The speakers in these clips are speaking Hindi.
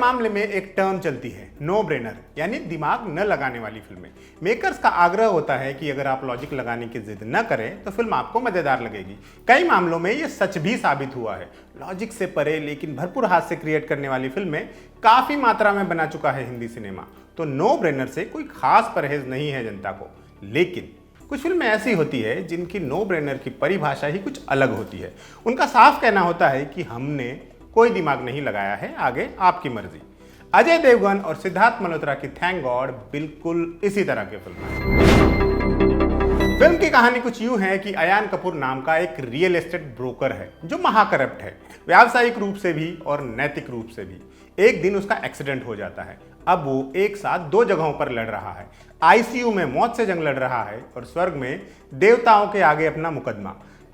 मामले में एक टर्म चलती है, नो ब्रेनर, यानी दिमाग न लगाने वाली फिल्में। मेकर्स का आग्रह होता है कि अगर आप लॉजिक लगाने की जिद न करें तो फिल्म आपको मजेदार लगेगी। कई मामलों में ये सच भी साबित हुआ है। लॉजिक से परे लेकिन भरपूर हास्य क्रिएट करने वाली फिल्में काफी मात्रा में बना चुका है हिंदी सिनेमा। तो नो ब्रेनर से कोई खास परहेज नहीं है जनता को। लेकिन कुछ फिल्में ऐसी होती है जिनकी नो ब्रेनर की परिभाषा ही कुछ अलग होती है। उनका साफ कहना होता है कि हमने कोई दिमाग नहीं लगाया है, आगे आपकी मर्जी। अजय देवगन और सिद्धार्थ मल्होत्रा की थैंक गॉड बिल्कुल इसी तरह की फिल्म है। फिल्म की कहानी कुछ यूं है कि अयान कपूर नाम का एक रियल एस्टेट ब्रोकर है जो महाकरप्ट है, व्यावसायिक रूप से भी और नैतिक रूप से भी। एक दिन उसका एक्सीडेंट हो जाता है। अब वो एक साथ दो जगहों पर लड़ रहा है। आईसीयू में मौत से जंग लड़ रहा है और स्वर्ग में देवताओं के आगे अपना मुकदमा।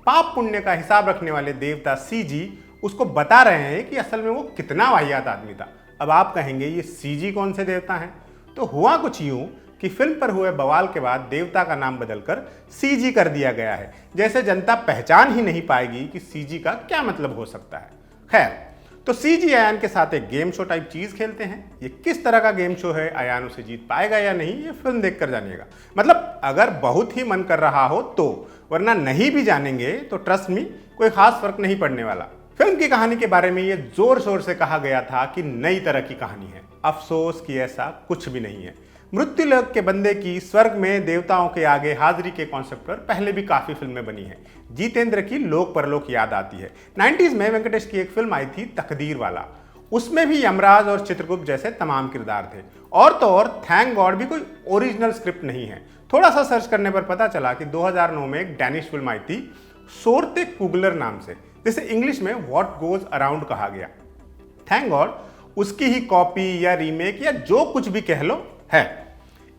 पाप पुण्य का हिसाब रखने वाले देवता सीजी उसको बता रहे हैं कि असल में वो कितना वाहियात आदमी था। अब आप कहेंगे ये सीजी कौन से देवता हैं? तो हुआ कुछ यूं कि फिल्म पर हुए बवाल के बाद देवता का नाम बदलकर सीजी कर दिया गया है, जैसे जनता पहचान ही नहीं पाएगी कि सीजी का क्या मतलब हो सकता है। खैर, तो सीजी अयान के साथ एक गेम शो टाइप चीज खेलते हैं। ये किस तरह का गेम शो है, अयान उसे जीत पाएगा या नहीं, ये फिल्म देखकर जानिएगा। मतलब अगर बहुत ही मन कर रहा हो तो, वरना नहीं भी जानेंगे तो ट्रस्ट मी कोई खास फर्क नहीं पड़ने वाला। फिल्म की कहानी के बारे में ये जोर शोर से कहा गया था कि नई तरह की कहानी है। अफसोस कि ऐसा कुछ भी नहीं है। मृत्युलोक के बंदे की स्वर्ग में देवताओं के आगे हाजिरी के कॉन्सेप्ट पर पहले भी काफी फिल्में बनी हैं। जितेंद्र की लोक परलोक याद आती है। 90s में वेंकटेश की एक फिल्म आई थी तकदीर वाला, उसमें भी यमराज और चित्रगुप्त जैसे तमाम किरदार थे। और तो और थैंक गॉड भी कोई ओरिजिनल स्क्रिप्ट नहीं है। थोड़ा सा सर्च करने पर पता चला कि 2009 में एक डैनिश फिल्म आई थी सोरते कुगलर नाम से, जिसे इंग्लिश में व्हाट गोज अराउंड कहा गया। थैंक गॉड उसकी ही कॉपी या रीमेक या जो कुछ भी कह लो है।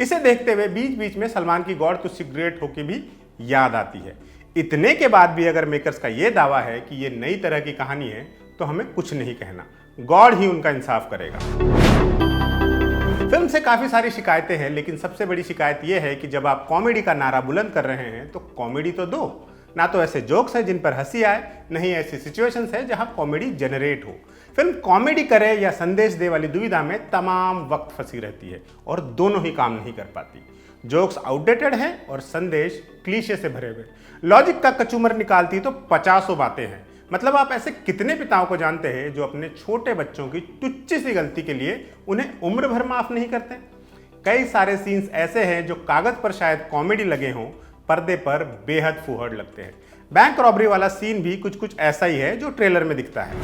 इसे देखते हुए बीच बीच में सलमान की गॉड टू सिगरेट होके भी याद आती है। इतने के बाद भी अगर मेकर्स का यह दावा है कि यह नई तरह की कहानी है तो हमें कुछ नहीं कहना, गॉड ही उनका इंसाफ करेगा। फिल्म से काफी सारी शिकायतें हैं, लेकिन सबसे बड़ी शिकायत यह है कि जब आप कॉमेडी का नारा बुलंद कर रहे हैं तो कॉमेडी तो दो। ना तो ऐसे जोक्स हैं जिन पर हंसी आए, नहीं ऐसी सिचुएशंस है जहां कॉमेडी जनरेट हो। फिल्म कॉमेडी करे या संदेश दे वाली दुविधा में तमाम वक्त फंसी रहती है और दोनों ही काम नहीं कर पाती। जोक्स आउटडेटेड हैं और संदेश क्लीशे से भरे हुए। लॉजिक का कचूमर निकालती तो 50 बातें हैं। मतलब आप ऐसे कितने पिताओं को जानते हैं जो अपने छोटे बच्चों की तुच्छ सी गलती के लिए उन्हें उम्र भर माफ नहीं करते? कई सारे सीन्स ऐसे हैं जो कागज पर शायद कॉमेडी लगे हों, पर्दे पर बेहद फुहड़ लगते हैं। बैंक रॉबरी वाला सीन भी कुछ कुछ ऐसा ही है जो ट्रेलर में दिखता है।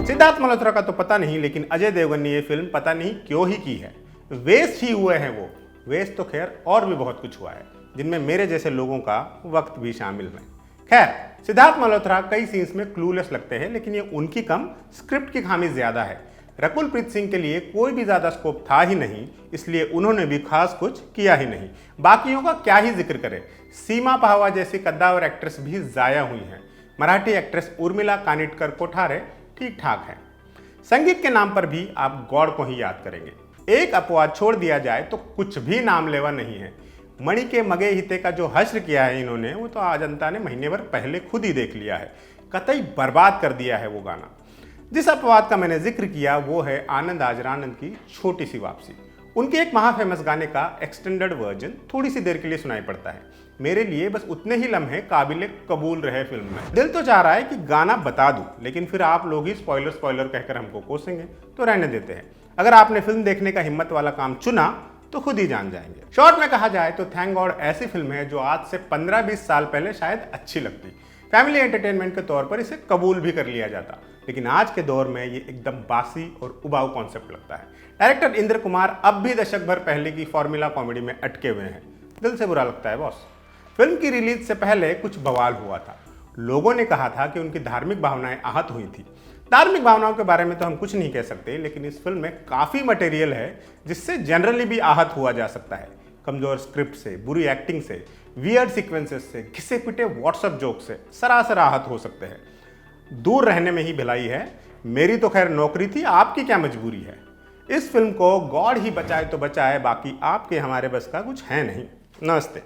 सिद्धार्थ मल्होत्रा का तो पता नहीं, लेकिन अजय देवगन ने ये फिल्म पता नहीं क्यों ही की है। वेस्ट ही हुए हैं वो। वेस्ट तो खैर और भी बहुत कुछ हुआ है, जिनमें मेरे जैसे लोगों का वक्त भी शामिल है। खैर, सिद्धार्थ मल्होत्रा कई सीन्स में क्लूलेस लगते हैं, लेकिन ये उनकी कम, स्क्रिप्ट की खामी ज्यादा है। रकुल प्रीत सिंह के लिए कोई भी ज्यादा स्कोप था ही नहीं, इसलिए उन्होंने भी खास कुछ किया ही नहीं। बाकियों का क्या ही जिक्र करें। सीमा पाहवा जैसी कद्दावर एक्ट्रेस भी जाया हुई हैं। मराठी एक्ट्रेस उर्मिला कानिटकर कोठारे ठीक ठाक है। संगीत के नाम पर भी आप गॉड को ही याद करेंगे। एक अपवाद छोड़ दिया जाए तो कुछ भी नाम लेवा नहीं है। मणि के मगे हिते का जो हश्र किया है इन्होंने, वो तो जनता ने महीने भर पहले खुद ही देख लिया है। कतई बर्बाद कर दिया है वो गाना। जिस अपवाद का मैंने जिक्र किया वो है आनंद आजरानंद की छोटी सी वापसी। उनके एक महाफेमस गाने का एक्सटेंडेड वर्जन थोड़ी सी देर के लिए सुनाई पड़ता है। मेरे लिए बस उतने ही लम्हे काबिले कबूल रहे फिल्म में। दिल तो चाह रहा है कि गाना बता दूं, लेकिन फिर आप लोग ही स्पॉइलर कहकर हमको कोसेंगे, तो रहने देते हैं। अगर आपने फिल्म देखने का हिम्मत वाला काम चुना तो खुद ही जान जाएंगे। शॉर्ट में कहा जाए तो थैंक गॉड ऐसी फिल्म है जो आज से 15-20 साल पहले शायद अच्छी लगती। फैमिली एंटरटेनमेंट के तौर पर इसे कबूल भी कर लिया जाता, लेकिन आज के दौर में ये एकदम बासी और उबाऊ कॉन्सेप्ट लगता है। डायरेक्टर इंद्र कुमार अब भी दशक भर पहले की फॉर्मूला कॉमेडी में अटके हुए हैं। दिल से बुरा लगता है बॉस। फिल्म की रिलीज से पहले कुछ बवाल हुआ था। लोगों ने कहा था कि उनकी धार्मिक भावनाएं आहत हुई थी। धार्मिक भावनाओं के बारे में तो हम कुछ नहीं कह सकते, लेकिन इस फिल्म में काफी मटेरियल है जिससे जनरली भी आहत हुआ जा सकता है। कमजोर स्क्रिप्ट से, बुरी एक्टिंग से, वियर्ड सीक्वेंसेस से, घिसे पिटे व्हाट्सएप जोक से सरासर आहत हो सकते हैं। दूर रहने में ही भलाई है। मेरी तो खैर नौकरी थी, आपकी क्या मजबूरी है। इस फिल्म को गॉड ही बचाए तो बचाए, बाकी आपके हमारे बस का कुछ है नहीं। नमस्ते।